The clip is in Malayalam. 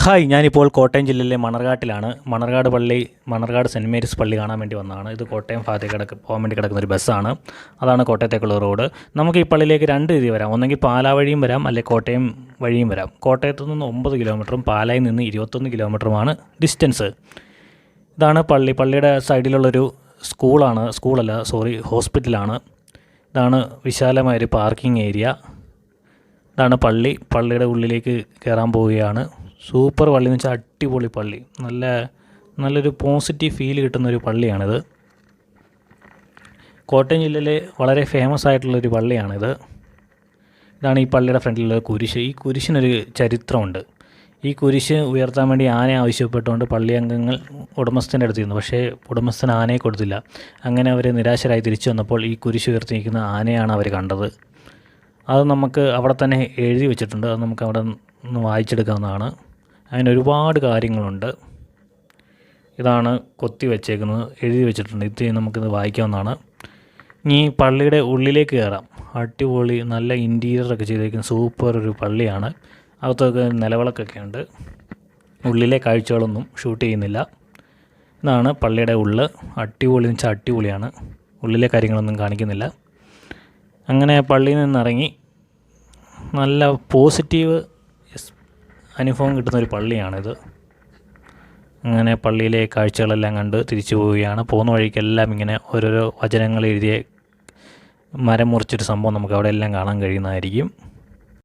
ഹായ്, ഞാനിപ്പോൾ കോട്ടയം ജില്ലയിലെ മണർകാട്ടിലാണ്. മണർകാട് സെൻറ്റ് മേരീസ് പള്ളി കാണാൻ വേണ്ടി വന്നതാണ്. ഇത് കോട്ടയം ഭാഗത്തേക്ക് പോകാൻ വേണ്ടി കിടക്കുന്ന ഒരു ബസ്സാണ്. അതാണ് കോട്ടയത്തേക്കുള്ള റോഡ്. നമുക്ക് ഈ പള്ളിയിലേക്ക് രണ്ട് രീതി വരാം. ഒന്നെങ്കിൽ പാലാ വഴിയും വരാം, അല്ലെങ്കിൽ കോട്ടയം വഴിയും വരാം. കോട്ടയത്ത് നിന്ന് 9 കിലോമീറ്ററും പാലായിൽ നിന്ന് 21 കിലോമീറ്ററുമാണ് ഡിസ്റ്റൻസ്. ഇതാണ് പള്ളി. പള്ളിയുടെ സൈഡിലുള്ളൊരു ഹോസ്പിറ്റലാണ്. ഇതാണ് വിശാലമായൊരു പാർക്കിംഗ് ഏരിയ. ഇതാണ് പള്ളി. പള്ളിയുടെ ഉള്ളിലേക്ക് കയറാൻ പോവുകയാണ്. സൂപ്പർ പള്ളി എന്ന് വെച്ചാൽ അടിപൊളി പള്ളി. നല്ലൊരു പോസിറ്റീവ് ഫീൽ കിട്ടുന്നൊരു പള്ളിയാണിത്. കോട്ടയം ജില്ലയിലെ വളരെ ഫേമസ് ആയിട്ടുള്ളൊരു പള്ളിയാണിത്. ഇതാണ് ഈ പള്ളിയുടെ ഫ്രണ്ടിലുള്ള കുരിശ്. ഈ കുരിശിനൊരു ചരിത്രമുണ്ട്. ഈ കുരിശ് ഉയർത്താൻ വേണ്ടി ആനയെ ആവശ്യപ്പെട്ടുകൊണ്ട് പള്ളി അംഗങ്ങൾ ഉടമസ്ഥൻ്റെ അടുത്ത് ഇരുന്നു. പക്ഷേ ഉടമസ്ഥൻ ആനയെ കൊടുത്തില്ല. അങ്ങനെ അവർ നിരാശരായി തിരിച്ചു വന്നപ്പോൾ ഈ കുരിശ് ഉയർത്തിയിരിക്കുന്ന ആനയാണ് അവർ കണ്ടത്. അത് നമുക്ക് അവിടെ തന്നെ എഴുതി വെച്ചിട്ടുണ്ട്. അത് നമുക്ക് അവിടെ നിന്ന് വായിച്ചെടുക്കാവുന്നതാണ്. അതിന് ഒരുപാട് കാര്യങ്ങളുണ്ട്. ഇതാണ് കൊത്തി വെച്ചേക്കുന്നത്, എഴുതി വെച്ചിട്ടുണ്ട്. ഇത് നമുക്കിത് വായിക്കാവുന്നതാണ്. ഇനി പള്ളിയുടെ ഉള്ളിലേക്ക് കയറാം. അടിപൊളി നല്ല ഇൻറ്റീരിയറൊക്കെ ചെയ്തേക്കുന്ന സൂപ്പർ ഒരു പള്ളിയാണ്. അകത്തൊക്കെ നിലവിളക്കൊക്കെ ഉണ്ട്. ഉള്ളിലെ കാഴ്ചകളൊന്നും ഷൂട്ട് ചെയ്യുന്നില്ല. ഇതാണ് പള്ളിയുടെ ഉള്ളിൽ. അടിപൊളി എന്ന് വെച്ചാൽ അടിപൊളിയാണ്. ഉള്ളിലെ കാര്യങ്ങളൊന്നും കാണിക്കുന്നില്ല. അങ്ങനെ പള്ളിയിൽ നിന്നിറങ്ങി നല്ല പോസിറ്റീവ് അനുഭവം കിട്ടുന്നൊരു പള്ളിയാണിത്. അങ്ങനെ പള്ളിയിലെ കാഴ്ചകളെല്ലാം കണ്ട് തിരിച്ചു പോവുകയാണ്. പോകുന്ന വഴിക്കെല്ലാം ഇങ്ങനെ ഓരോരോ വചനങ്ങൾ എഴുതിയ മരം മുറിച്ചൊരു സംഭവം നമുക്ക് അവിടെ എല്ലാം കാണാൻ കഴിയുന്നതായിരിക്കും.